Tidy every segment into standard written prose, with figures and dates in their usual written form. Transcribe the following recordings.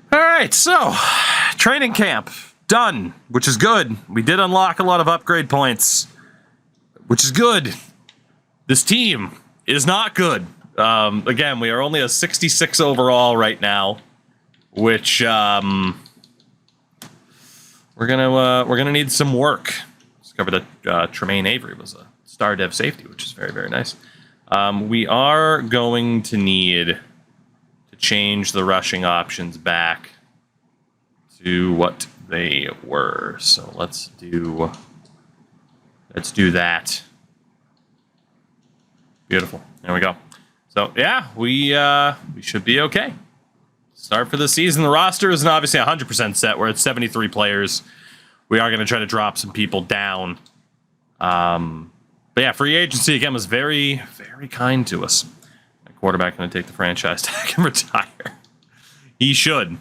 All right, so training camp done, which is good. We did unlock a lot of upgrade points, which is good. This team is not good. Again, we are only a 66 overall right now, which we're gonna need some work. Discovered that Tremaine Avery was a star dev safety, which is very, very nice. We are going to need to change the rushing options back to what they were. So let's do that. Beautiful. There we go. So yeah, we should be okay. Start for the season. The roster isn't obviously 100% set. We're at 73 players. We are going to try to drop some people down. But yeah, free agency again was very, very kind to us. My quarterback going to take the franchise tag and retire. He should.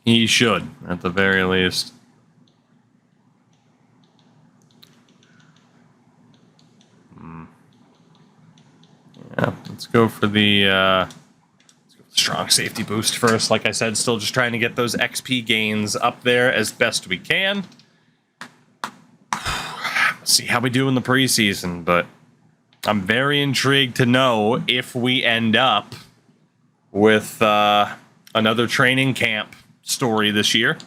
He should, at the very least. Yeah, let's go for the strong safety boost first. Like I said, still just trying to get those XP gains up there as best we can. See how we do in the preseason, but I'm very intrigued to know if we end up with another training camp story this year.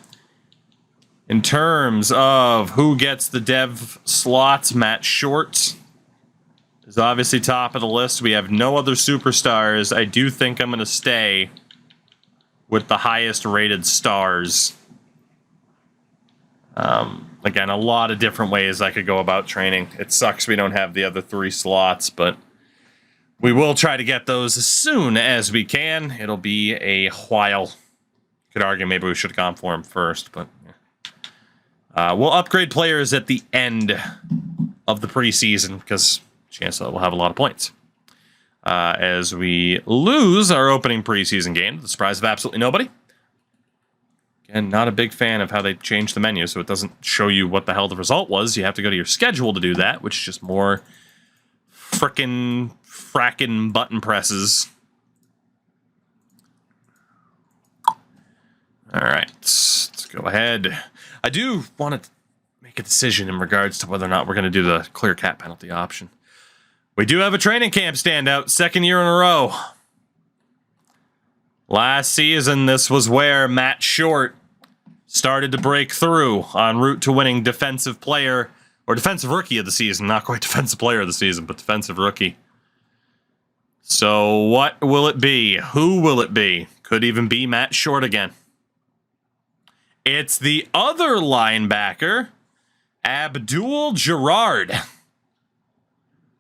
In terms of who gets the dev slots, Matt Short is obviously top of the list. We have no other superstars. I do think I'm going to stay with the highest rated stars. Again, a lot of different ways I could go about training. It sucks we don't have the other 3 slots, but we will try to get those as soon as we can. It'll be a while. Could argue maybe we should have gone for them first, but yeah. We'll upgrade players at the end of the preseason because chance that we'll have a lot of points. As we lose our opening preseason game, to the surprise of absolutely nobody. Again, not a big fan of how they changed the menu, so it doesn't show you what the hell the result was. You have to go to your schedule to do that, which is just more frackin' button presses. All right, let's go ahead. I do want to make a decision in regards to whether or not we're going to do the clear cap penalty option. We do have a training camp standout, second year in a row. Last season, this was where Matt Short started to break through en route to winning defensive player, or defensive rookie of the season. Not quite defensive player of the season, but defensive rookie. So what will it be? Who will it be? Could even be Matt Short again. It's the other linebacker, Abdul Gerard.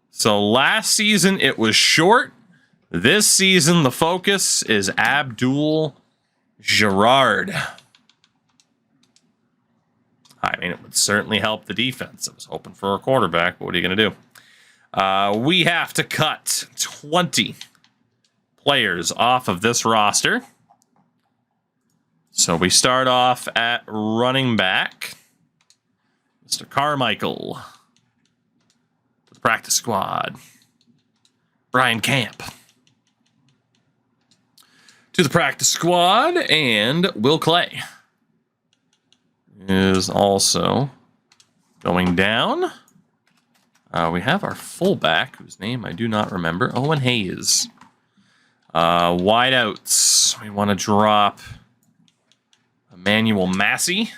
So last season, it was Short. This season, the focus is Abdul Gerard. I mean, it would certainly help the defense. I was hoping for a quarterback, but what are you going to do? We have to cut 20 players off of this roster. So we start off at running back. Mr. Carmichael. To the practice squad. Brian Camp. To the practice squad, and Will Clay is also going down. We have our fullback, whose name I do not remember, Owen Hayes. Wideouts, we want to drop Emmanuel Massey,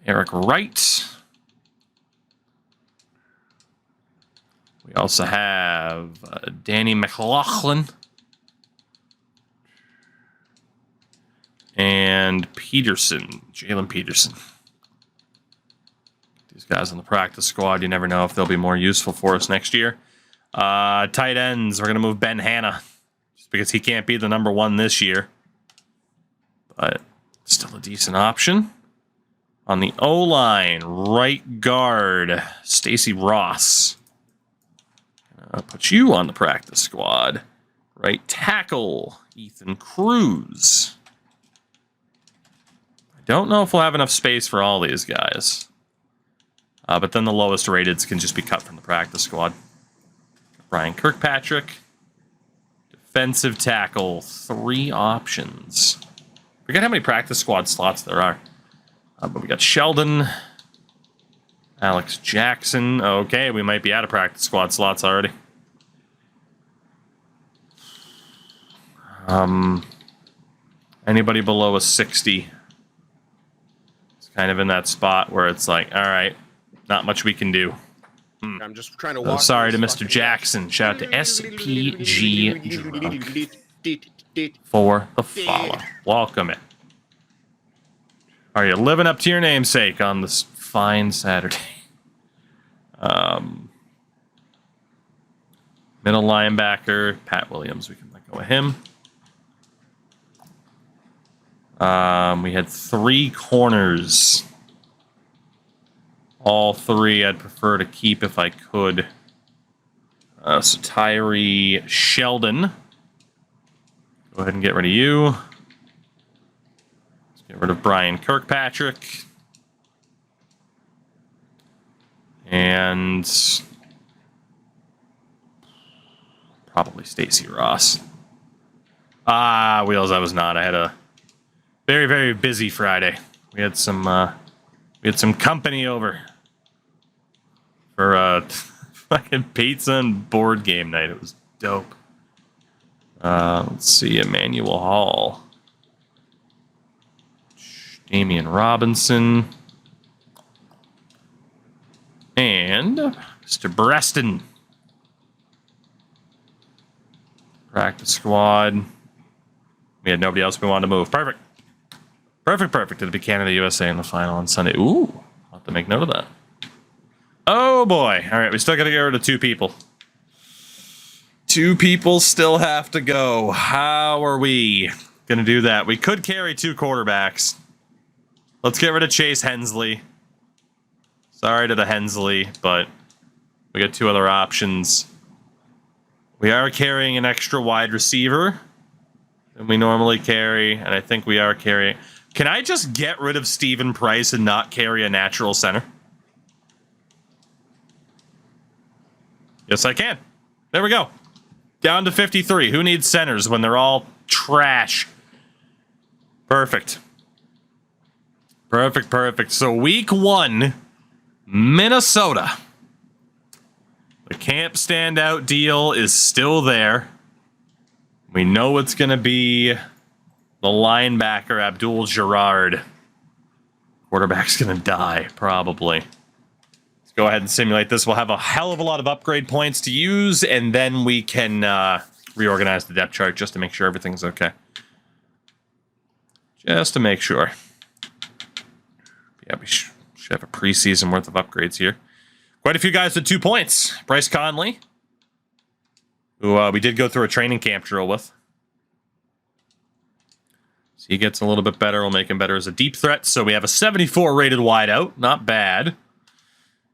Eric Wright. We also have Danny McLaughlin. And Peterson, Jalen Peterson. These guys on the practice squad, you never know if they'll be more useful for us next year. Tight ends, we're going to move Ben Hanna. Just because he can't be the number 1 this year. But still a decent option. On the O-line, right guard, Stacy Ross. I'll put you on the practice squad. Right tackle, Ethan Cruz. Don't know if we'll have enough space for all these guys. But then the lowest rateds can just be cut from the practice squad. Brian Kirkpatrick. defensive tackle. 3 options. Forget how many practice squad slots there are. But we got Sheldon, Alex Jackson. Okay, we might be out of practice squad slots already. Anybody below a 60? It's kind of in that spot where it's like, all right, not much we can do. I'm just trying to walk. Sorry to Mr. Jackson. Shout out to SPG Drunk for the follow. Welcome in. Are you living up to your namesake on this fine Saturday? Middle linebacker, Pat Williams. We can let go of him. We had 3 corners. All 3 I'd prefer to keep if I could. So Tyree Sheldon. Go ahead and get rid of you. Let's get rid of Brian Kirkpatrick. And probably Stacy Ross. Wheels, I was not. I had a very, very busy Friday. We had some company over for fucking pizza and board game night. It was dope. Let's see, Emmanuel Hall, Damian Robinson, and Mr. Breston. Practice squad. We had nobody else we wanted to move. Perfect. Perfect. It'll be Canada, USA in the final on Sunday. Ooh, I'll have to make note of that. Oh boy. All right, we still got to get rid of 2 people. 2 people still have to go. How are we going to do that? We could carry 2 quarterbacks. Let's get rid of Chase Hensley. Sorry to the Hensley, but we got 2 other options. We are carrying an extra wide receiver than we normally carry, and I think we are carrying... Can I just get rid of Stephen Price and not carry a natural center? Yes, I can. There we go. Down to 53. Who needs centers when they're all trash? Perfect. So week 1, Minnesota. The camp standout deal is still there. We know it's going to be the linebacker, Abdul Gerard. Quarterback's going to die, probably. Let's go ahead and simulate this. We'll have a hell of a lot of upgrade points to use, and then we can reorganize the depth chart just to make sure everything's okay. Just to make sure. Yeah, we should have a preseason worth of upgrades here. Quite a few guys with 2 points. Bryce Conley, who we did go through a training camp drill with. So he gets a little bit better. We'll make him better as a deep threat. So we have a 74 rated wideout. Not bad.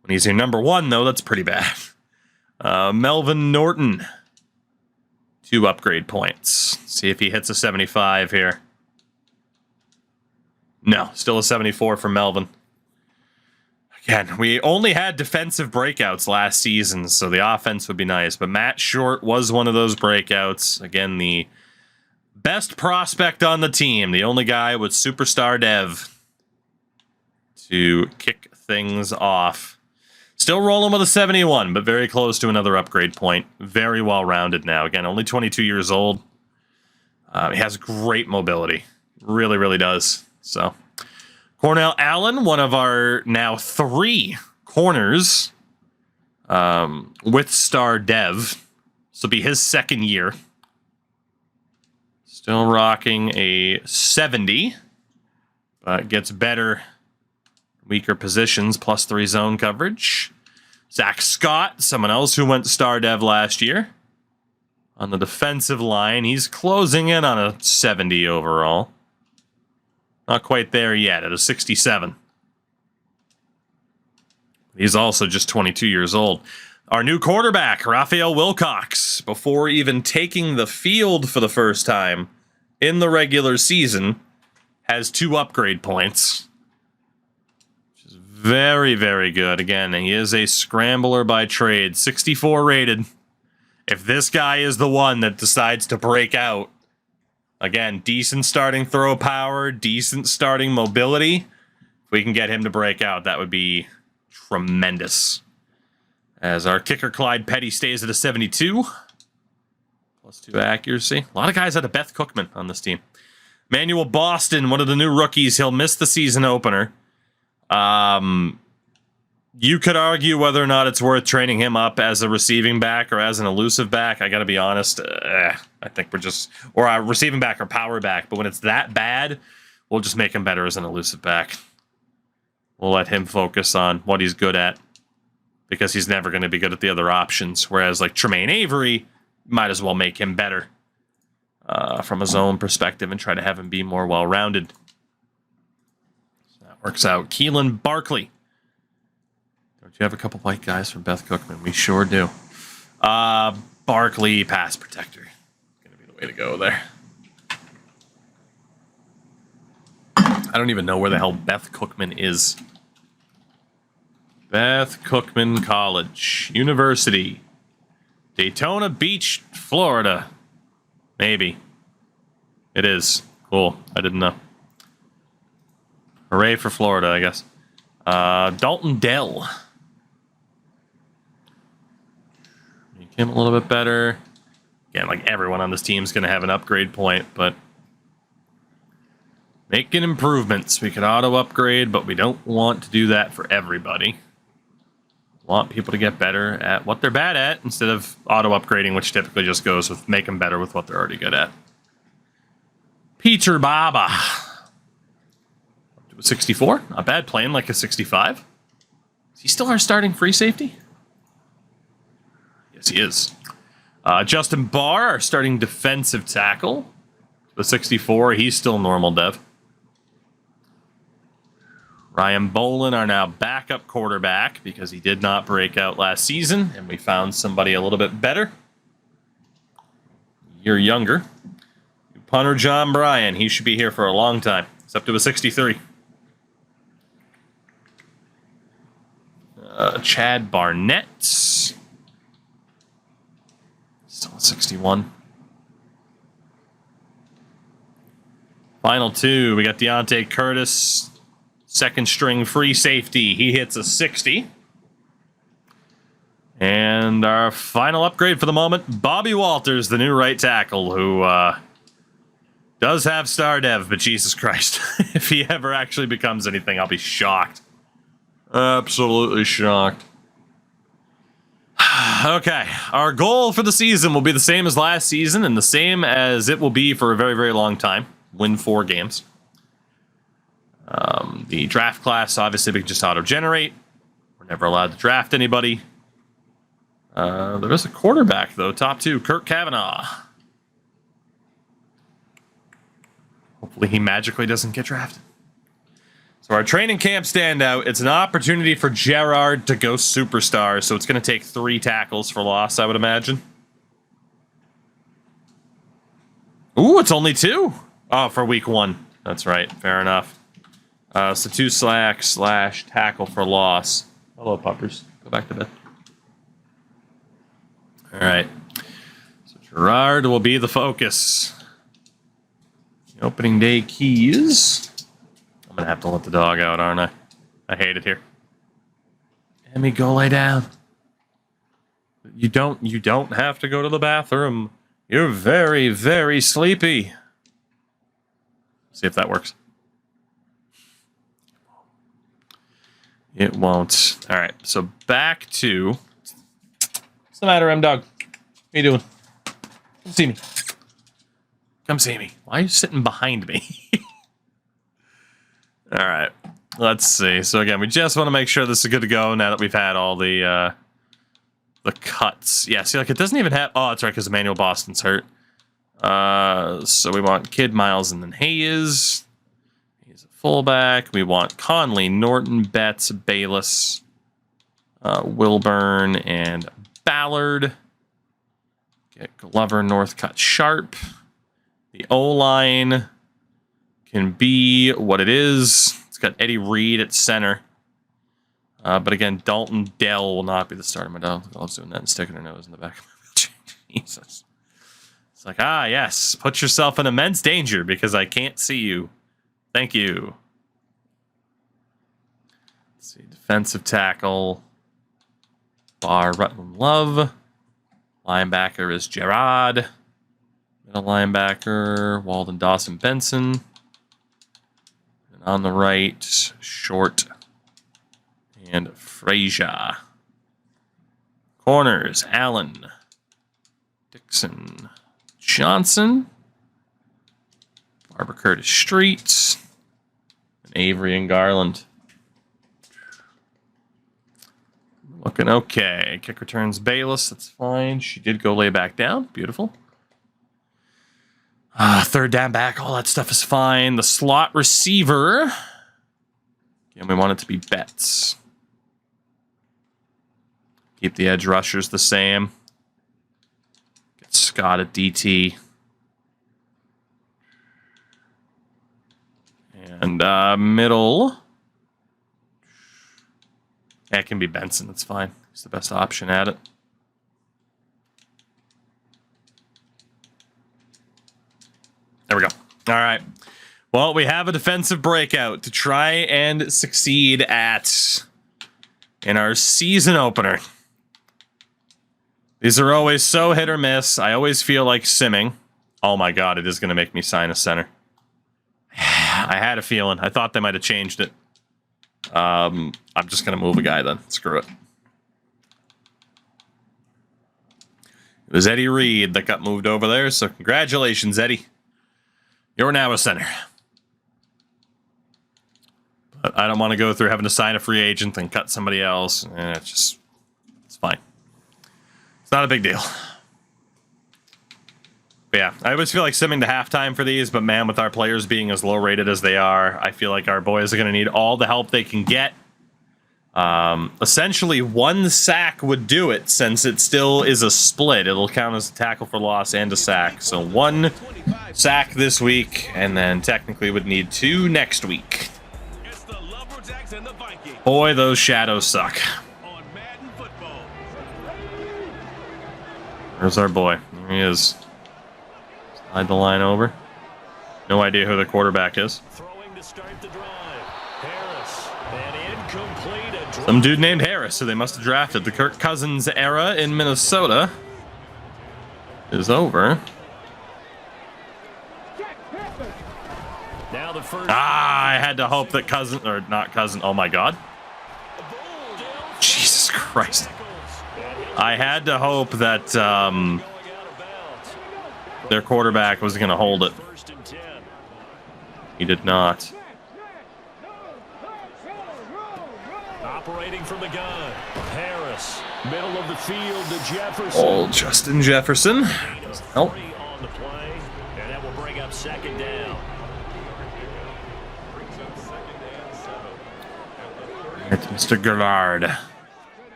When he's your number 1, though, that's pretty bad. Melvin Norton. 2 upgrade points. See if he hits a 75 here. No, still a 74 for Melvin. Again, we only had defensive breakouts last season, so the offense would be nice. But Matt Short was one of those breakouts. Again, the best prospect on the team. The only guy with superstar dev to kick things off. Still rolling with a 71, but very close to another upgrade point. Very well-rounded now. Again, only 22 years old. He has great mobility. Really, really does. So, Cornell Allen, one of our now 3 corners with star dev. This will be his 2nd year. Still rocking a 70. But gets better, weaker positions, +3 zone coverage. Zach Scott, someone else who went star dev last year. On the defensive line, he's closing in on a 70 overall. Not quite there yet, at a 67. He's also just 22 years old. Our new quarterback, Raphael Wilcox, before even taking the field for the first time in the regular season, has 2 upgrade points. Which is very, very good. Again, he is a scrambler by trade. 64 rated. if this guy is the one that decides to break out, again, decent starting throw power, decent starting mobility, if we can get him to break out, that would be tremendous. As our kicker, Clyde Petty, stays at a 72. +2 accuracy. A lot of guys out of Beth Cookman on this team. Manuel Boston, one of the new rookies. He'll miss the season opener. You could argue whether or not it's worth training him up as a receiving back or as an elusive back. I got to be honest. I think we're just... Or a receiving back or power back. But when it's that bad, we'll just make him better as an elusive back. We'll let him focus on what he's good at, because he's never going to be good at the other options. Whereas, like, Tremaine Avery, might as well make him better from his own perspective and try to have him be more well-rounded. So that works out. Keelan Barkley. Don't you have a couple white guys from Beth Cookman? We sure do. Barkley, pass protector. Going to be the way to go there. I don't even know where the hell Beth Cookman is. Beth Cookman College. University. Daytona Beach, Florida. Maybe. It is. Cool. I didn't know. Hooray for Florida, I guess. Dalton Dell. Make him a little bit better. Again, like everyone on this team is going to have an upgrade point, but making improvements. We could auto-upgrade, but we don't want to do that for everybody. Want people to get better at what they're bad at instead of auto-upgrading, which typically just goes with make them better with what they're already good at. Peter Baba. Up to a 64. Not bad, playing like a 65. Is he still our starting free safety? Yes, he is. Justin Barr, our starting defensive tackle. The 64, he's still normal dev. Ryan Bolin, our now backup quarterback, because he did not break out last season, and we found somebody a little bit better. You're younger. Punter John Bryan, he should be here for a long time. It's up to a 63. Chad Barnett. Still a 61. Final two, we got Deontay Curtis. Second string free safety. He hits a 60. And our final upgrade for the moment, Bobby Walters, the new right tackle, who does have star dev, but Jesus Christ. If he ever actually becomes anything, I'll be shocked. Absolutely shocked. Okay, our goal for the season will be the same as last season and the same as it will be for a very, very long time. Win 4 games. The draft class, obviously, we can just auto-generate. We're never allowed to draft anybody. There is a quarterback, though. Top 2, Kirk Cavanaugh. Hopefully he magically doesn't get drafted. So our training camp standout, it's an opportunity for Gerard to go superstar, so it's going to take 3 tackles for loss, I would imagine. Ooh, it's only 2. Oh, for week 1. That's right. Fair enough. So 2 slacks / tackle for loss. Hello, puppers. Go back to bed. All right. So Gerard will be the focus. The opening day keys. I'm going to have to let the dog out, aren't I? I hate it here. Emmy, go lay down. You don't have to go to the bathroom. You're very, very sleepy. See if that works. It won't. All right, so back to... What's the matter, M-Dog? What are you doing? Come see me. Come see me. Why are you sitting behind me? All right, let's see. So again, we just want to make sure this is good to go now that we've had all the cuts. Yeah, see, like it doesn't even have... Oh, that's right, because Emmanuel Boston's hurt. So we want Kid, Miles, and then Hayes. He's a fullback. We want Conley, Norton, Betts, Bayless, Wilburn, and Ballard. Get Glover, Northcutt, Sharp. The O-line can be what it is. It's got Eddie Reed at center. But again, Dalton Dell will not be the starter. My dog loves doing that and sticking her nose in the back of my wheelchair. Jesus. It's like, yes, put yourself in immense danger because I can't see you. Thank you. Let's see, defensive tackle. Bar Rutland Love. Linebacker is Gerard. Middle linebacker, Walden Dawson Benson. And on the right, Short and Frazier. Corners, Allen, Dixon, Johnson, Barbara Curtis Street, and Avery and Garland. Looking okay. Kick returns Bayless. That's fine. She did go lay back down. Beautiful. Third down back. All that stuff is fine. The slot receiver. Again, we want it to be Betts. Keep the edge rushers the same. Get Scott at DT. And middle. That can be Benson. That's fine. He's the best option at it. There we go. All right. Well, we have a defensive breakout to try and succeed at in our season opener. These are always so hit or miss. I always feel like simming. Oh my God, it is going to make me sign a center. I had a feeling. I thought they might have changed it. I'm just going to move a guy then. Screw it. It was Eddie Reed that got moved over there, so congratulations, Eddie. You're now a center. But I don't want to go through having to sign a free agent and cut somebody else. It's fine. It's not a big deal. But yeah, I always feel like simming to halftime for these, but man, with our players being as low rated as they are, I feel like our boys are going to need all the help they can get. Essentially, one sack would do it, since it still is a split. It'll count as a tackle for loss and a sack. So one sack this week, and then technically would need 2 next week. Boy, those shadows suck. There's our boy. There he is. Slide the line over. No idea who the quarterback is. Some dude named Harris, who they must have drafted. The Kirk Cousins era in Minnesota is over. I had to hope that Cousin, or not Cousin, oh my God. Jesus Christ. I had to hope that their quarterback was going to hold it. He did not. Operating from the gun, Harris, middle of the field to Jefferson. Old Justin Jefferson. Doesn't help. On the play, and that will bring up second down. It's Mr. Gillard.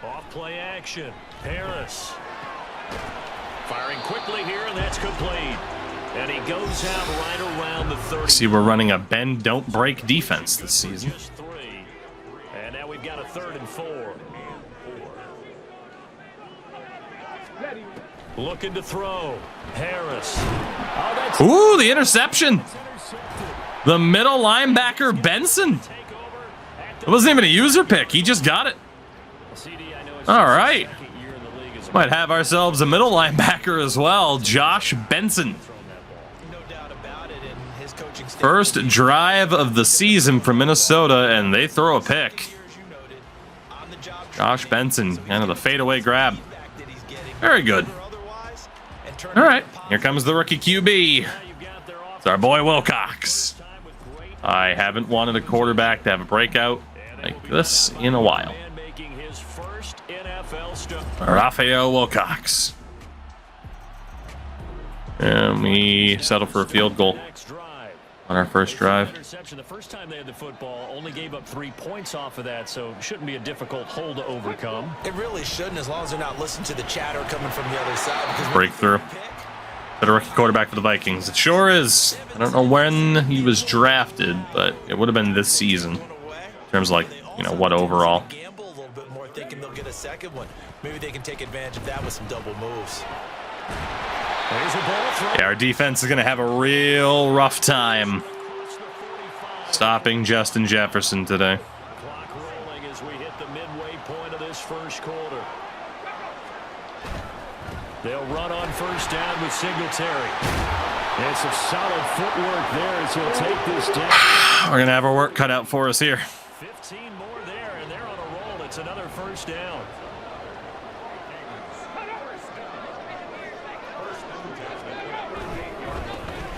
Off play action, Harris. Firing quickly here, and that's complete. And he goes out right around the 30. See, we're running a bend, don't break defense this season. Just 3. And now we've got a 3rd and 4. Looking to throw. Harris. Oh, that's Ooh, the interception. The middle linebacker, Benson. It wasn't even a user pick. He just got it. All right. Might have ourselves a middle linebacker as well, Josh Benson. First drive of the season for Minnesota, and they throw a pick. Josh Benson, kind of the fadeaway grab. Very good. All right, here comes the rookie QB. It's our boy Wilcox. I haven't wanted a quarterback to have a breakout like this in a while. Raphael Wilcox. And we settle for a field goal on our first drive. The first time they had the football, only gave up 3 points off of that, so it shouldn't be a difficult hole to overcome. It really shouldn't, as long as they're not listening to the chatter coming from the other side. Breakthrough. The rookie quarterback for the Vikings. It sure is. I don't know when he was drafted, but it would have been this season. In terms of, like, you know, what overall. thinking they'll get a second one. Maybe they can take advantage of that with some double moves. Yeah, our defense is going to have a real rough time stopping Justin Jefferson today. Clock rolling as we hit the midway point of this first quarter. They'll run on first down with Singletary. It's a solid footwork there as he'll take this down. We're going to have our work cut out for us here. 15 more there, and they're on a roll. It's another first down.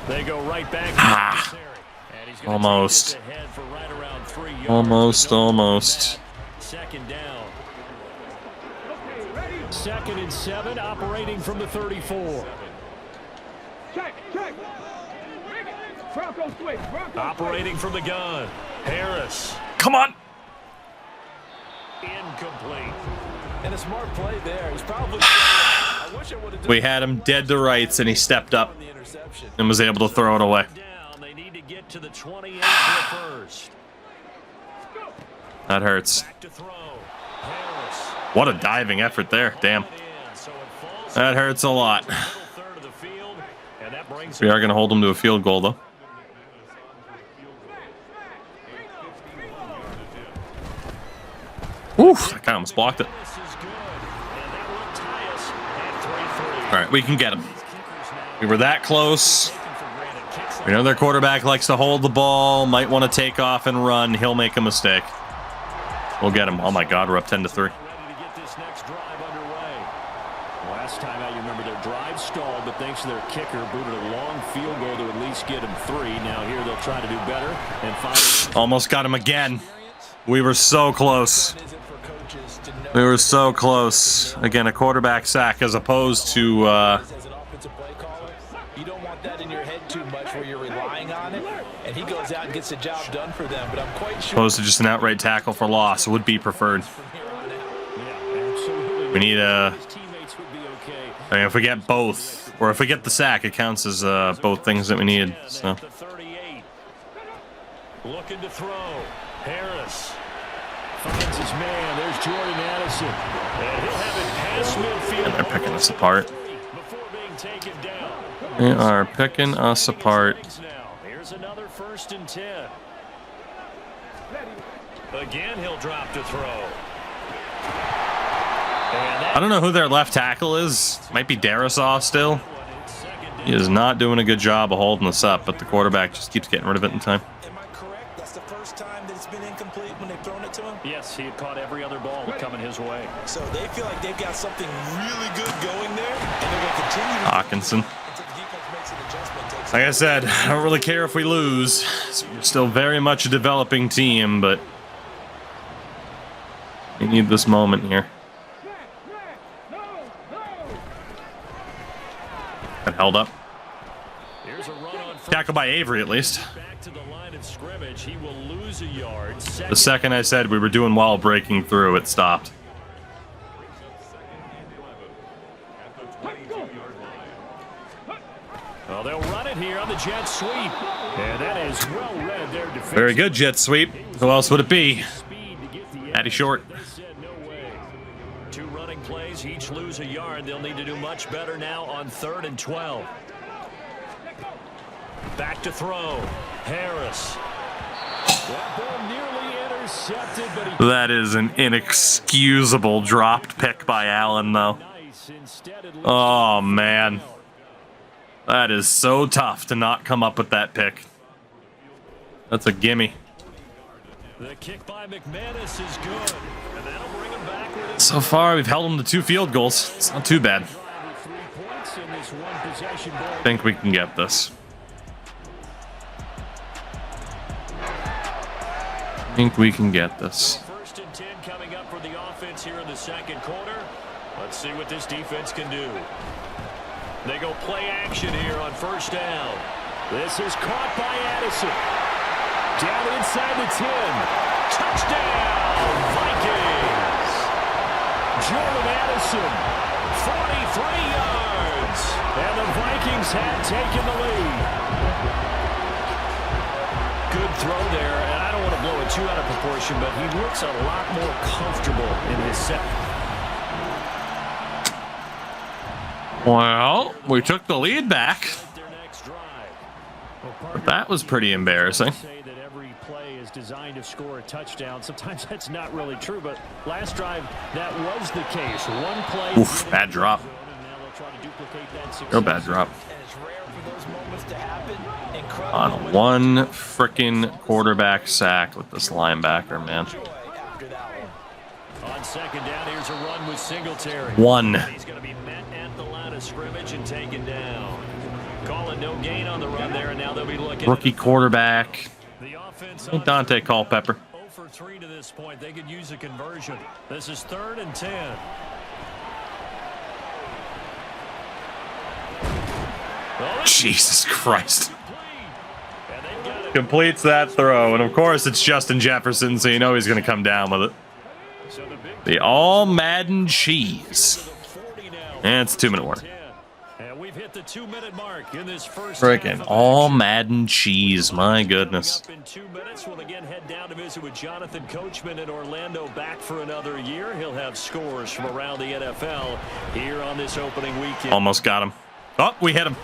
They go right back. Almost. Almost. Second down. 2nd and 7, operating from the 34. Operating from the gun. Harris. Come on. Incomplete. And a smart play there. He's probably. I wish I would have done. We had him dead to rights, and he stepped up and was able to throw it away. They need to get to the 28 for the first. That hurts. Back to throw. Harris. What a diving effort there. Damn. That hurts a lot. We are going to hold him to a field goal, though. Oof, that kind of almost blocked it. All right, we can get him. We were that close. We know their quarterback likes to hold the ball, might want to take off and run. He'll make a mistake. We'll get him. Oh, my God, we're up 10-3. Last time out, you remember their drive stalled, but thanks to their kicker, booted a long field goal to at least get him 3. Now here they'll try to do better and find. Almost got him again. We were so close. We were so close. Again, a quarterback sack as opposed to. As an offensive play caller, you don't want that in your head too much where you're relying on it, and he goes out and gets the job done for them. But I'm quite sure. Opposed to just an outright tackle for loss would be preferred. We need a. I mean, if we get both, or if we get the sack, it counts as both things that we need. So. Looking to throw. Harris finds his man. There's Jordan Addison. And he'll have it past midfield. And they're picking us apart. Before being taken down. They are picking us apart. Here's another 1st and 10. Again, he'll drop to throw. I don't know who their left tackle is. Might be Darisaw still. He is not doing a good job of holding us up, but the quarterback just keeps getting rid of it in time. Am I correct? That's the first time that it's been incomplete when they've thrown it to him? Yes, he had caught every other ball coming his way. So they feel like they've got something really good going there, and they're going to continue to Hawkinson. until the defense makes an adjustment. Like I said, I don't really care if we lose. We're still very much a developing team, but we need this moment here. Got held up. Tackled by Avery, at least. Back to the line of scrimmage. He will lose a yard. The second I said we were doing well breaking through, it stopped. Well, they'll run it here on the jet sweep. And that is well read there. Very good jet sweep. Who else would it be? Matty Short. Two running plays, each lose a yard. They'll need to do much better now on 3rd and 12. Back to throw. Harris. That ball nearly intercepted, but he... That is an inexcusable dropped pick by Allen, though. Oh, man. That is so tough to not come up with that pick. That's a gimme. The kick by McManus is good. And that'll bring him back with it. So far, we've held them to 2 field goals. It's not too bad. I think we can get this. I think we can get this. 1st and 10 coming up for the offense here in the second quarter. Let's see what this defense can do. They go play action here on 1st down. This is caught by Addison. Down inside the 10. Touchdown, Vikings. Jordan Addison, 43 yards. And the Vikings have taken the lead. Good throw there, and I don't want to blow it too out of proportion, but he looks a lot more comfortable in his set. Well, we took the lead back. But that was pretty embarrassing. Say that every play is designed to score a touchdown. Sometimes that's not really true, but last drive that was the case. One play. Oof, bad drop. Real bad drop. On one freaking quarterback sack with this linebacker, man. On second down, here's a run with Singletary. One. He's going to be met at the line of scrimmage and taken down. Calling no gain on the run there, and now they'll be looking. Rookie quarterback. The offense Hey, Dante Culpepper. 0 for 3 to this point. They could use a conversion. This is 3rd and 10. Jesus Christ. Completes that throw, and of course it's Justin Jefferson, so you know he's going to come down with it. The all Madden cheese. And it's a 2-minute warning. And we've hit the 2-minute mark in this first Freaking all Madden cheese, my goodness. In 2 minutes, we'll again head down to visit with Jonathan Coachman in Orlando, back for another year. He'll have scores from around the NFL here on this opening weekend. Almost got him. Oh, we hit him.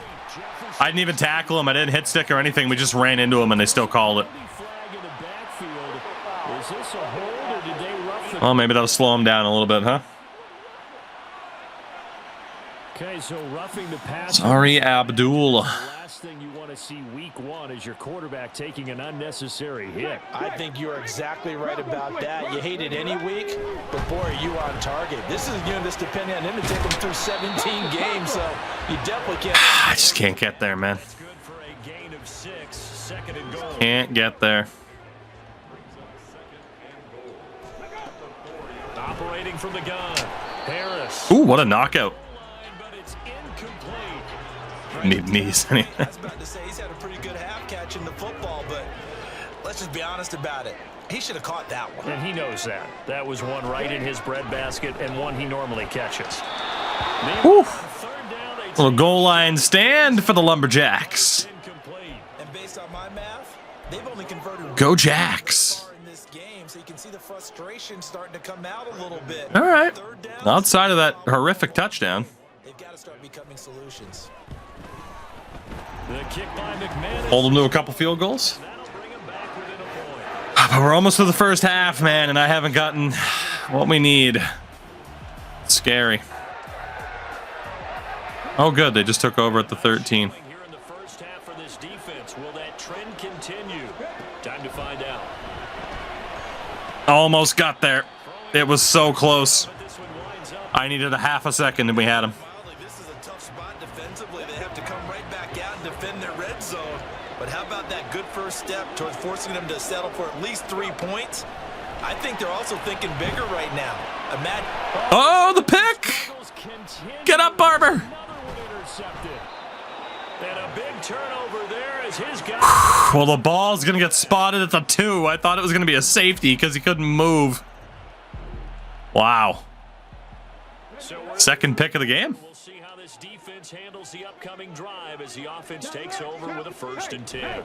I didn't even tackle him. I didn't hit stick or anything. We just ran into him, and they still called it. Well, maybe that'll slow him down a little bit, huh? Okay, so roughing the pass. Sorry, Abdul. The last thing you want to see week 1 is your quarterback taking an unnecessary hit. I think you're exactly right about that. You hate it any week, but boy, are you on target. This is a game that's depending on him to take him through 17 games, so you definitely can't. I just can't get there, man. That's good for a gain of 6. 2nd and goal. Can't get there. Operating from the gun. Harris. Ooh, what a knockout. But it's incomplete. Need knees. I was about to say he's had a pretty good half catching the football, but let's just be honest about it. He should have caught that one. And he knows that. That was one right in his breadbasket and one he normally catches. Little goal line stand for the Lumberjacks. And based on my math, they've only converted Go Jacks. in this game, so you can see the frustration starting to come out a little bit. All right. Third down, Outside of that horrific touchdown. they've got to start becoming solutions. The kick by McManus. Hold them to a couple field goals. That'll bring him back within a point. But we're almost to the first half, man, and I haven't gotten what we need. It's scary. Oh, good. They just took over at the 13. Here in the first half for this defense, will that trend continue? Time to find out. Almost got there. It was so close. But this one winds up. I needed a half a second, and we had him. This is a tough spot defensively. They have to come right back out and defend their red zone. But how about that good first step towards forcing them to settle for at least 3 points? I think they're also thinking bigger right now. Imagine. Oh, the pick! Get up, Barber! Another one intercepted. And a big turnover there as his guy. Well, the ball's going to get spotted at the 2. I thought it was going to be a safety because he couldn't move. Wow. So Second pick of the game. we'll see how this defense handles the upcoming drive as the offense takes over with a 1st and 10.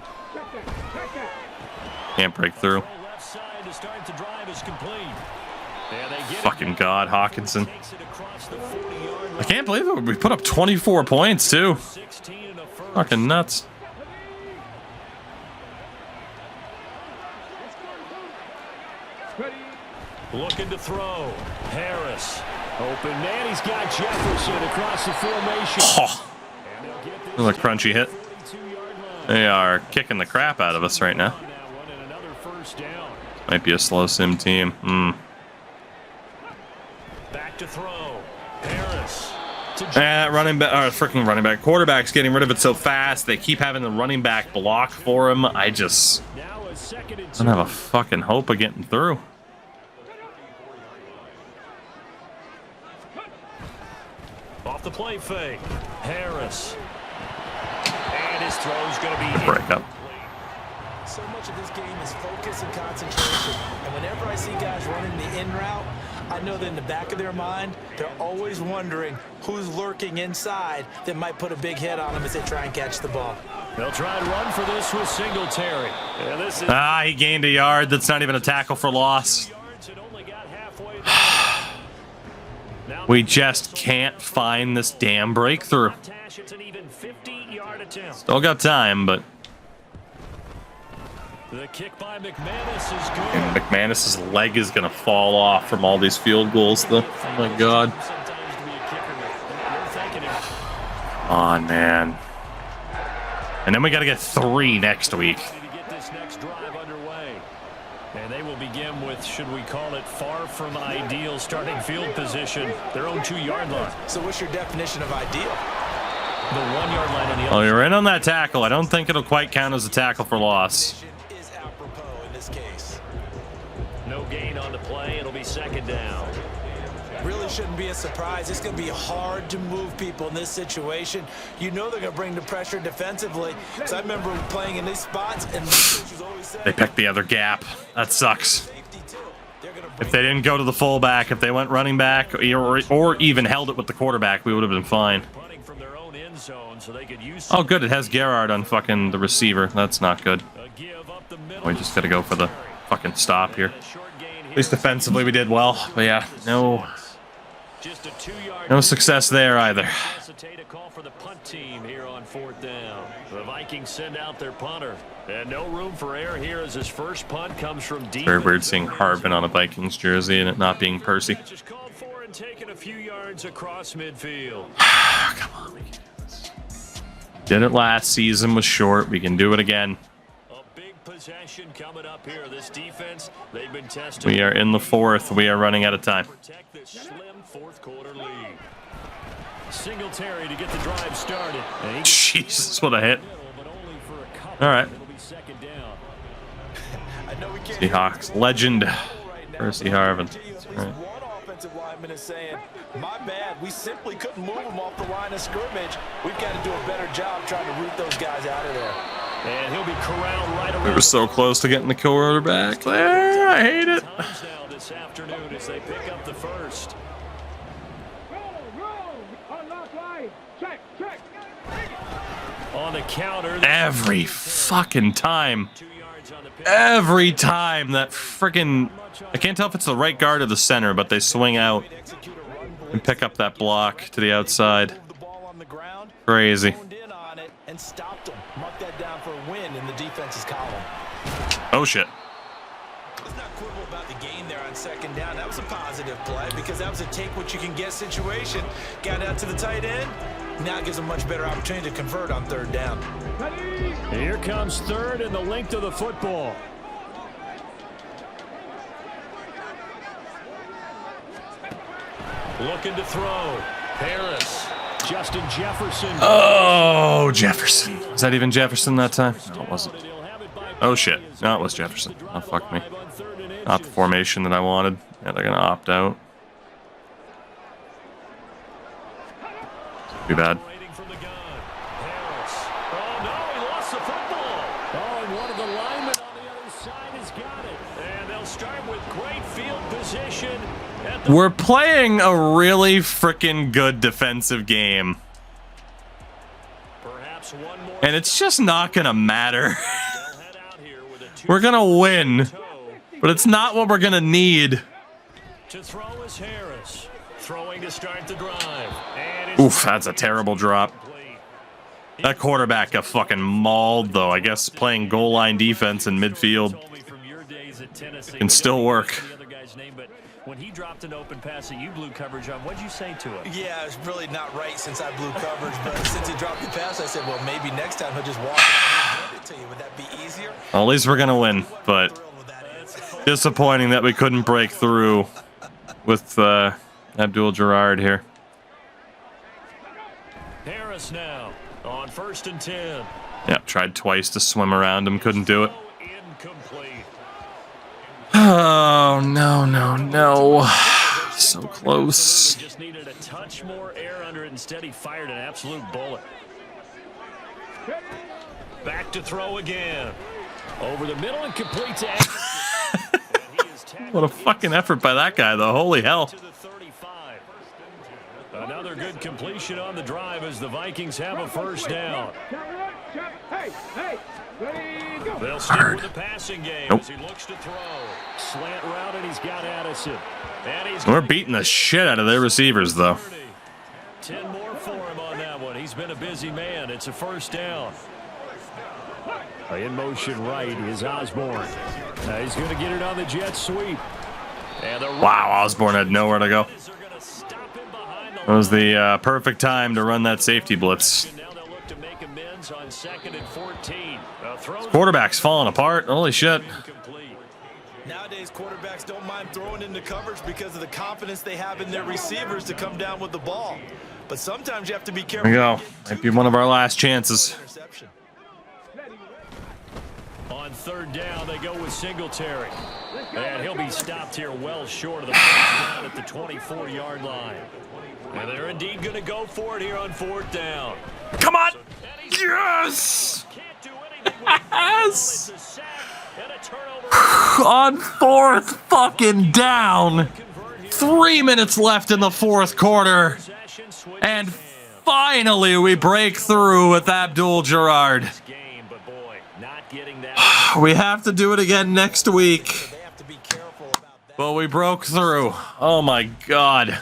Can't break through. Left side to start the drive is complete. And they get Fucking God, Hawkinson. takes it across the 40-yard line. I can't believe it. We put up 24 points, too. 16 and a first. Fucking nuts. Looking to throw. Harris. Open man. He's got Jefferson across the formation. Oh, a crunchy hit. They are kicking the crap out of us right now. Another first down. Might be a slow sim team. Back to throw. Harris. To That running back, or freaking running back, quarterback's getting rid of it so fast. They keep having the running back block for him. I just now a 2nd and 2. don't have a fucking hope of getting through. Off the play fake. Harris. And his throw's going to be Break up. So much of this game is focus and concentration. And whenever I see guys running the in route, I know that in the back of their mind, they're always wondering who's lurking inside that might put a big hit on them as they try and catch the ball. They'll try and run for this with Singletary. Yeah, this is he gained a yard. That's not even a tackle for loss. We just can't find this damn breakthrough. Still got time, but the kick by McManus is good. and McManus's leg is gonna fall off from all these field goals, though. Oh my god! Come on, man. And then we got to get 3 next week. And they will begin with, should we call it, far from ideal starting field position, their own 2-yard line. So what's your definition of ideal? The 1-yard line on the other. Oh, you're in on that tackle. I don't think it'll quite count as a tackle for loss. Is apropos in this case. No gain on the play. It'll be second down. Really shouldn't be a surprise. It's going to be hard to move people in this situation. You know they're going to bring the pressure defensively. So I remember playing in these spots, and They picked the other gap. That sucks. If they didn't go to the fullback, if they went running back, or even held it with the quarterback, we would have been fine. Oh, good. It has Gerrard on fucking the receiver. That's not good. We just got to go for the fucking stop here. At least defensively we did well. But yeah, no success there either. For the punt team here on 4th down. The Vikings send out their punter. And no room for error here as his first punt comes from deep. Very weird seeing Harbin on a Vikings jersey and it not being Percy. Just called for and taken a few yards across midfield. Come on, we can do this. Did it last season, was short. We can do it again. A big possession coming up here. This defense, they've been tested. We are in the 4th. We are running out of time. Protect this slim 4th quarter lead. Singletary to get the drive started. Jesus, what a hit. All right. Seahawks legend, Percy Harvin. Right. One offensive lineman is saying, my bad, we simply couldn't move them off the line of scrimmage. We've got to do a better job trying to root those guys out of there. And he'll be corralled right around. We were so close to getting the quarterback there. I hate it. This afternoon as they pick up the first. On the counter. Every fucking time. Every time that freaking... I can't tell if it's the right guard or the center, but they swing out and pick up that block to the outside. Crazy. Oh, shit. Let's not quibble about the gain there on 2nd down. That was a positive play because that was a take what you can get situation. Got out to the tight end. Now it gives a much better opportunity to convert on 3rd down. Here comes 3rd and the length of the football. Looking to throw. Harris. Justin Jefferson. Oh, Jefferson. Was that even Jefferson that time? No, it wasn't. Oh, shit. No, it was Jefferson. Oh, fuck me. Not the formation that I wanted. Yeah, they're going to opt out. Too bad. We're playing a really freaking good defensive game. And it's just not going to matter. We're going to win. But it's not what we're going to need. To throw is Harris. Throwing to start the drive. Oof, that's a terrible drop. That quarterback got fucking mauled, though. I guess playing goal line defense in midfield can still work. When he dropped an open pass that you blew coverage on, what'd you say to it? Yeah, it's really not right since I blew coverage, but since he dropped the pass, I said, well, maybe next time he'll just walk it and hand it to you. Would that be easier? Well, at least we're going to win, but disappointing that we couldn't break through with Abdul Gerard here. Harris now on 1st and 10. Yeah, tried twice to swim around him, couldn't do it. Incomplete. Oh, no, no, no. So close. Just needed a touch more air under it. Instead, he fired an absolute bullet. Back to throw again. Over the middle and complete to What a fucking effort by that guy, though. Holy hell. To the 35. Another good completion on the drive as the Vikings have a first down. They'll stick with the passing game as he looks to throw. Slant route, and he's got Addison. We're beating the shit out of their receivers, though. 10 more for him on that one. He's been a busy man. It's a first down. In motion right is Osborne. He's going to get it on the jet sweep. Wow, Osborne had nowhere to go. It was the perfect time to run that safety blitz. Quarterback's falling apart. Holy shit. Nowadays, quarterbacks don't mind throwing into coverage because of the confidence they have in their receivers to come down with the ball. But sometimes you have to be careful. There we go. Might be one of our last chances. On third down, they go with Singletary. And he'll be stopped here well short of the first down at the 24-yard line. And they're indeed going to go for it here on fourth down. Come on! Yes! Yes! On fourth fucking down. 3 minutes left in the fourth quarter. And finally we break through with Abdul Gerard. We have to do it again next week. But we broke through. Oh my god.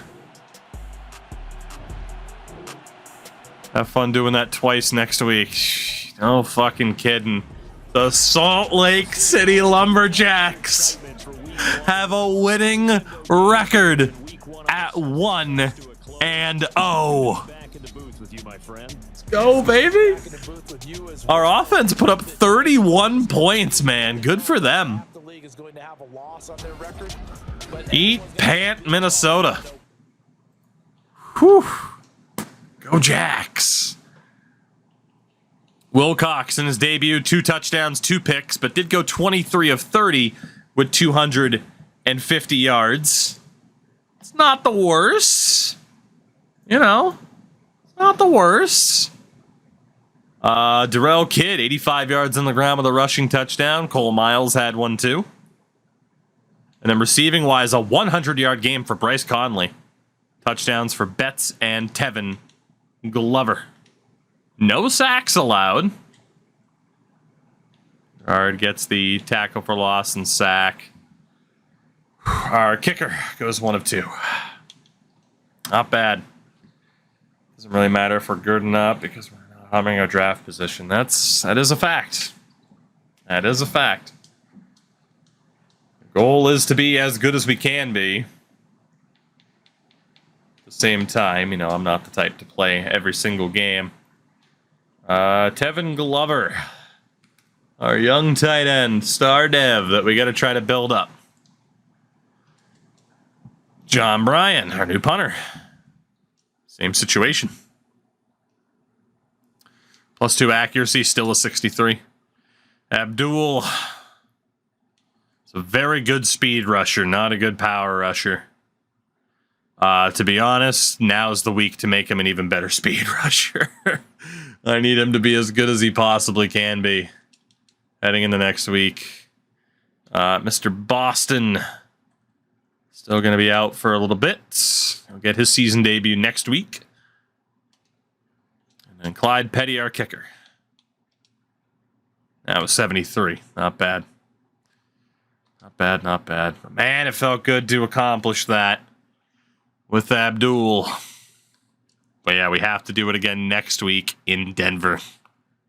Have fun doing that twice next week. No fucking kidding. The Salt Lake City Lumberjacks have a winning record at 1-0. Let's go, baby. Our offense put up 31 points, man. Good for them. Eat pant, Minnesota. Whew. Go Jacks. Wilcox in his debut, 2 touchdowns, 2 picks, but did go 23 of 30 with 250 yards. It's not the worst. You know, it's not the worst. Darrell Kidd, 85 yards on the ground with a rushing touchdown. Cole Miles had one too. And then receiving wise, a 100-yard game for Bryce Conley. Touchdowns for Betts and Tevin Glover. No sacks allowed. Gerard gets the tackle for loss and sack. Our kicker goes 1 of 2. Not bad. Doesn't really matter if we're good or not because we're not having our draft position. That is a fact. That is a fact. The goal is to be as good as we can be. At the same time, you know, I'm not the type to play every single game. Tevin Glover, our young tight end, star dev that we got to try to build up. John Bryan, our new punter. Same situation. +2 accuracy, still a 63. Abdul, it's a very good speed rusher, not a good power rusher. To be honest, now's the week to make him an even better speed rusher. I need him to be as good as he possibly can be heading into next week. Mr. Boston still going to be out for a little bit. He'll get his season debut next week. And then Clyde Petty, our kicker. That was 73. Not bad. Not bad, not bad. But man, it felt good to accomplish that with Abdul. But yeah, we have to do it again next week in Denver.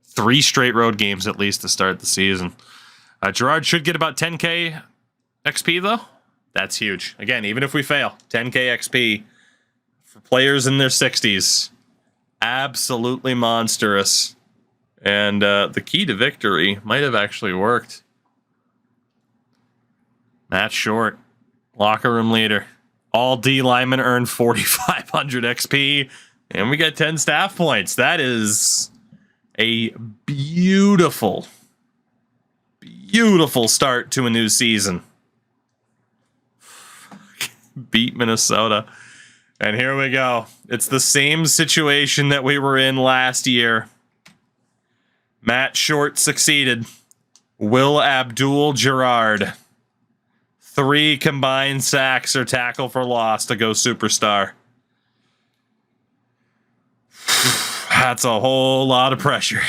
3 straight road games at least to start the season. Gerard should get about 10K XP though. That's huge. Again, even if we fail, 10K XP for players in their 60s. Absolutely monstrous. And the key to victory might have actually worked. Matt Short, locker room leader. All D linemen earn 4,500 XP. And we get 10 staff points. That is a beautiful, beautiful start to a new season. Beat Minnesota. And here we go. It's the same situation that we were in last year. Matt Short succeeded. Will Abdul Gerard 3 combined sacks or tackle for loss to go superstar. That's a whole lot of pressure.